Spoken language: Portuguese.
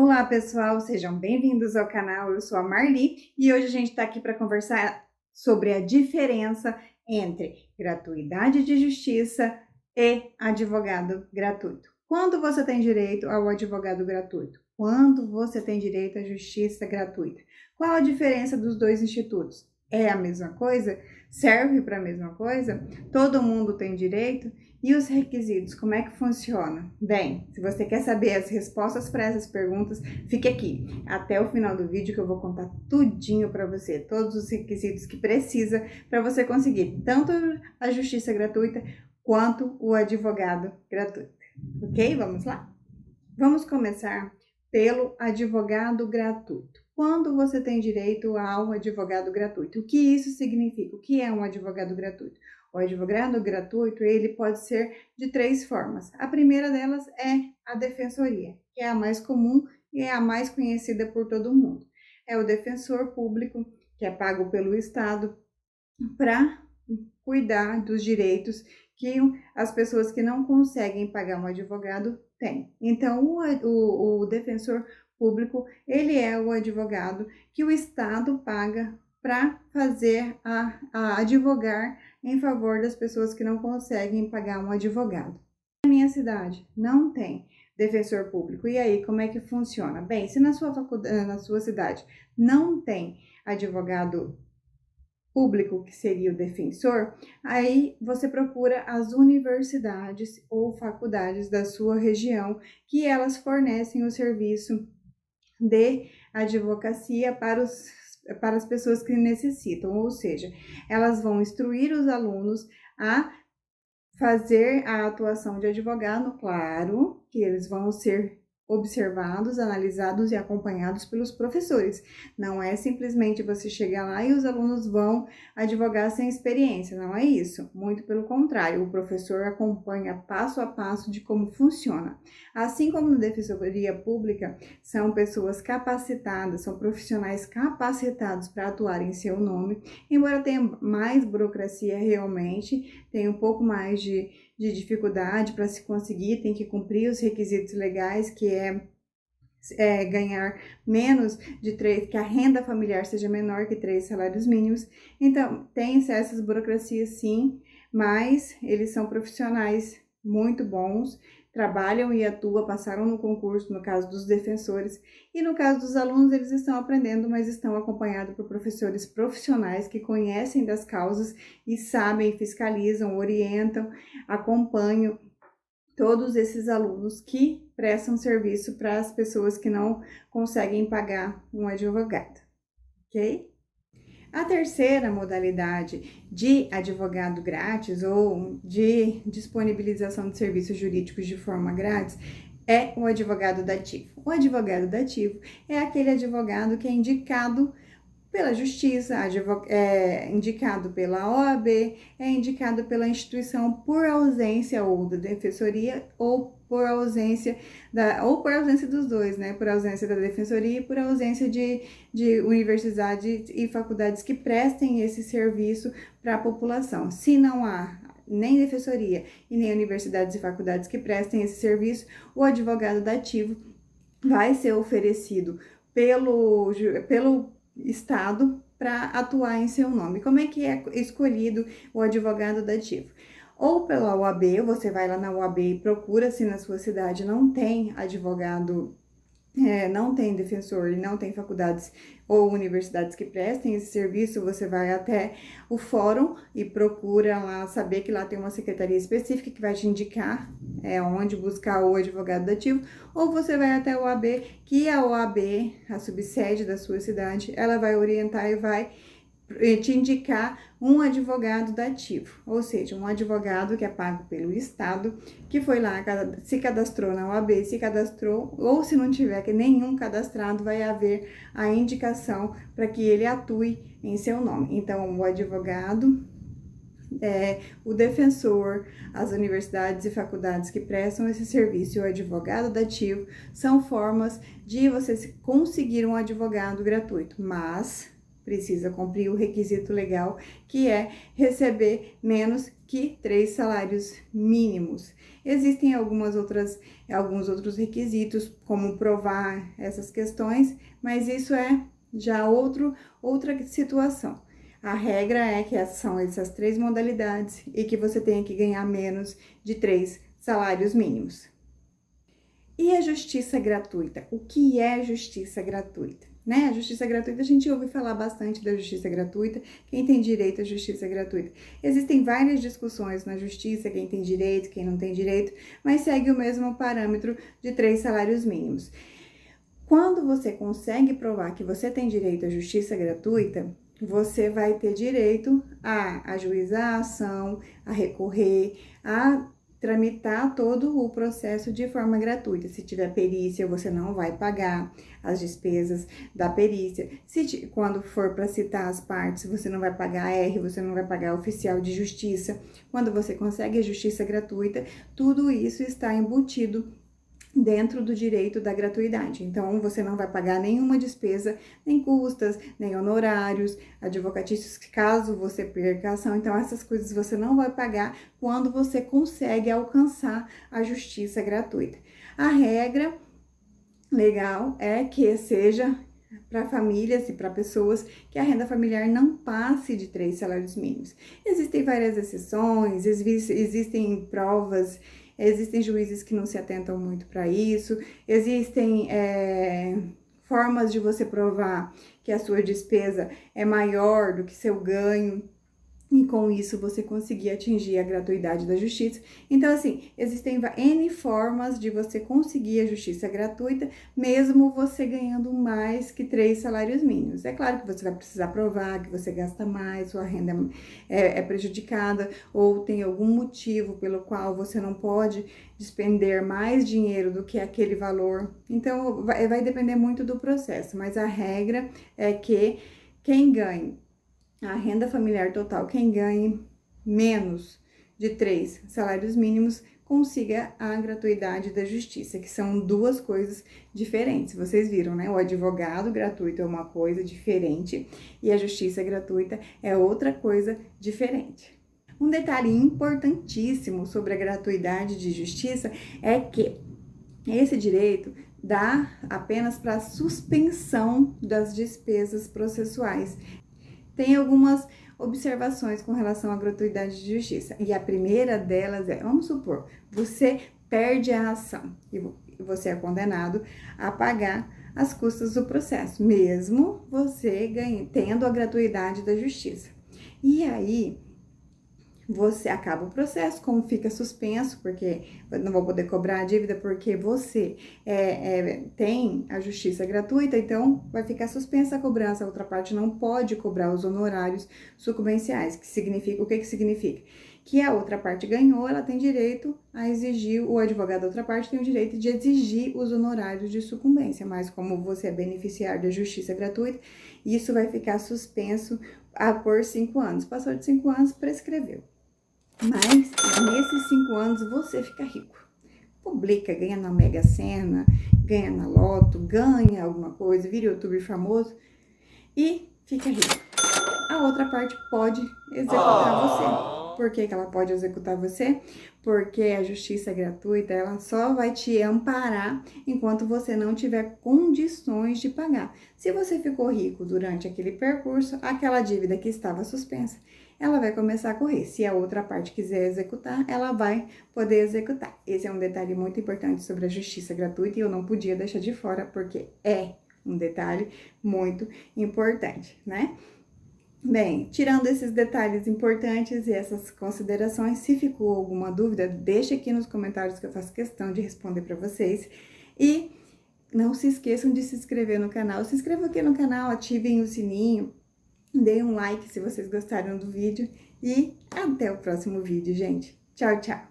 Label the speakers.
Speaker 1: Olá pessoal, sejam bem-vindos ao canal, eu sou a Marli e hoje a gente está aqui para conversar sobre a diferença entre gratuidade de justiça e advogado gratuito. Quando você tem direito ao advogado gratuito? Quando você tem direito à justiça gratuita? Qual a diferença dos dois institutos? É a mesma coisa? Serve para a mesma coisa? Todo mundo tem direito? E os requisitos, como é que funciona? Bem, se você quer saber as respostas para essas perguntas, fique aqui até o final do vídeo que eu vou contar tudinho para você, todos os requisitos que precisa para você conseguir tanto a justiça gratuita quanto o advogado gratuito. Ok? Vamos lá? Vamos começar pelo advogado gratuito. Quando você tem direito a um advogado gratuito? O que isso significa? O que é um advogado gratuito? O advogado gratuito, ele pode ser de três formas. A primeira delas é a defensoria, que é a mais comum e é a mais conhecida por todo mundo. É o defensor público, que é pago pelo Estado para cuidar dos direitos que as pessoas que não conseguem pagar um advogado têm. Então, o defensor público, ele é o advogado que o Estado paga para fazer a advogar em favor das pessoas que não conseguem pagar um advogado. Na minha cidade não tem defensor público. E aí, como é que funciona? Bem, se na sua faculdade, na sua cidade não tem advogado público, que seria o defensor, aí você procura as universidades ou faculdades da sua região, que elas fornecem o serviço de advocacia para as pessoas que necessitam, ou seja, elas vão instruir os alunos a fazer a atuação de advogado, claro que eles vão ser observados, analisados e acompanhados pelos professores. Não é simplesmente você chegar lá e os alunos vão advogar sem experiência, não é isso. Muito pelo contrário, o professor acompanha passo a passo de como funciona. Assim como na defensoria pública, são pessoas capacitadas, são profissionais capacitados para atuar em seu nome, embora tenha mais burocracia realmente, tem um pouco mais de dificuldade para se conseguir, tem que cumprir os requisitos legais, que é ganhar menos de 3, que a renda familiar seja menor que 3 salários mínimos. Então, tem essas burocracias sim, mas eles são profissionais muito bons, trabalham e atuam, passaram no concurso, no caso dos defensores, e no caso dos alunos, eles estão aprendendo, mas estão acompanhados por professores profissionais que conhecem das causas e sabem, fiscalizam, orientam, acompanham todos esses alunos que prestam serviço para as pessoas que não conseguem pagar um advogado, ok? A terceira modalidade de advogado grátis ou de disponibilização de serviços jurídicos de forma grátis é o advogado dativo. O advogado dativo é aquele advogado que é indicado pela justiça, é indicado pela OAB, é indicado pela instituição por ausência ou da defensoria ou por ausência dos dois, né? Por ausência da defensoria e por ausência de universidades e faculdades que prestem esse serviço para a população. Se não há nem defensoria e nem universidades e faculdades que prestem esse serviço, o advogado dativo vai ser oferecido pelo Estado para atuar em seu nome. Como é que é escolhido o advogado dativo? Ou pela OAB, você vai lá na OAB e procura se na sua cidade não tem advogado, não tem defensor e não tem faculdades ou universidades que prestem esse serviço, você vai até o fórum e procura lá saber que lá tem uma secretaria específica que vai te indicar onde buscar o advogado dativo, ou você vai até a OAB, que a OAB, a subsede da sua cidade, ela vai orientar e vai te indicar um advogado dativo, ou seja, um advogado que é pago pelo Estado, que foi lá, se cadastrou na OAB, se cadastrou, ou se não tiver nenhum cadastrado, vai haver a indicação para que ele atue em seu nome. Então, o advogado, o defensor, as universidades e faculdades que prestam esse serviço e o advogado dativo são formas de você conseguir um advogado gratuito, mas precisa cumprir o requisito legal, que é receber menos que 3 salários mínimos. Existem alguns outros requisitos, como provar essas questões, mas isso é já outra situação. A regra é que são essas 3 modalidades e que você tem que ganhar menos de 3 salários mínimos. E a justiça gratuita? O que é justiça gratuita? Né? A justiça gratuita, a gente ouve falar bastante da justiça gratuita, quem tem direito à justiça gratuita. Existem várias discussões na justiça, quem tem direito, quem não tem direito, mas segue o mesmo parâmetro de 3 salários mínimos. Quando você consegue provar que você tem direito à justiça gratuita, você vai ter direito a ajuizar a ação, a recorrer, a tramitar todo o processo de forma gratuita. Se tiver perícia, você não vai pagar as despesas da perícia. Quando for para citar as partes, você não vai pagar a R, você não vai pagar oficial de justiça. Quando você consegue a justiça gratuita, tudo isso está embutido dentro do direito da gratuidade. Então, você não vai pagar nenhuma despesa, nem custas, nem honorários, advocatícios, caso você perca a ação. Então, essas coisas você não vai pagar quando você consegue alcançar a justiça gratuita. A regra legal é que seja para famílias e para pessoas que a renda familiar não passe de 3 salários mínimos. Existem várias exceções, existem provas. Existem juízes que não se atentam muito para isso, existem formas de você provar que a sua despesa é maior do que seu ganho, e com isso você conseguir atingir a gratuidade da justiça. Então, assim, existem N formas de você conseguir a justiça gratuita, mesmo você ganhando mais que 3 salários mínimos. É claro que você vai precisar provar que você gasta mais, sua renda é prejudicada, ou tem algum motivo pelo qual você não pode despender mais dinheiro do que aquele valor. Então, vai depender muito do processo, mas a regra é que quem ganha a renda familiar total, quem ganhe menos de 3 salários mínimos, consiga a gratuidade da justiça, que são 2 coisas diferentes. Vocês viram, né? O advogado gratuito é uma coisa diferente e a justiça gratuita é outra coisa diferente. Um detalhe importantíssimo sobre a gratuidade de justiça é que esse direito dá apenas para suspensão das despesas processuais. Tem algumas observações com relação à gratuidade de justiça. E a primeira delas é, vamos supor, você perde a ação e você é condenado a pagar as custas do processo, mesmo você tendo a gratuidade da justiça. E aí, você acaba o processo, como fica suspenso, porque eu não vou poder cobrar a dívida, porque você tem a justiça gratuita, então vai ficar suspensa a cobrança, a outra parte não pode cobrar os honorários sucumbenciais, o que significa? Que a outra parte ganhou, ela tem direito a exigir, o advogado da outra parte tem o direito de exigir os honorários de sucumbência, mas como você é beneficiário da justiça gratuita, isso vai ficar suspenso por 5 anos. Passou de 5 anos, prescreveu. Mas nesses 5 anos você fica rico. Publica, ganha na Mega Sena, ganha na Loto, ganha alguma coisa, vira youtuber famoso e fica rico. A outra parte pode executar você. Por que ela pode executar você? Porque a justiça gratuita, ela só vai te amparar enquanto você não tiver condições de pagar. Se você ficou rico durante aquele percurso, aquela dívida que estava suspensa, ela vai começar a correr. Se a outra parte quiser executar, ela vai poder executar. Esse é um detalhe muito importante sobre a justiça gratuita e eu não podia deixar de fora, porque é um detalhe muito importante, né? Bem, tirando esses detalhes importantes e essas considerações, se ficou alguma dúvida, deixa aqui nos comentários que eu faço questão de responder para vocês. E não se esqueçam de se inscrever no canal. Se inscrevam aqui no canal, ativem o sininho, deem um like se vocês gostaram do vídeo e até o próximo vídeo, gente. Tchau, tchau!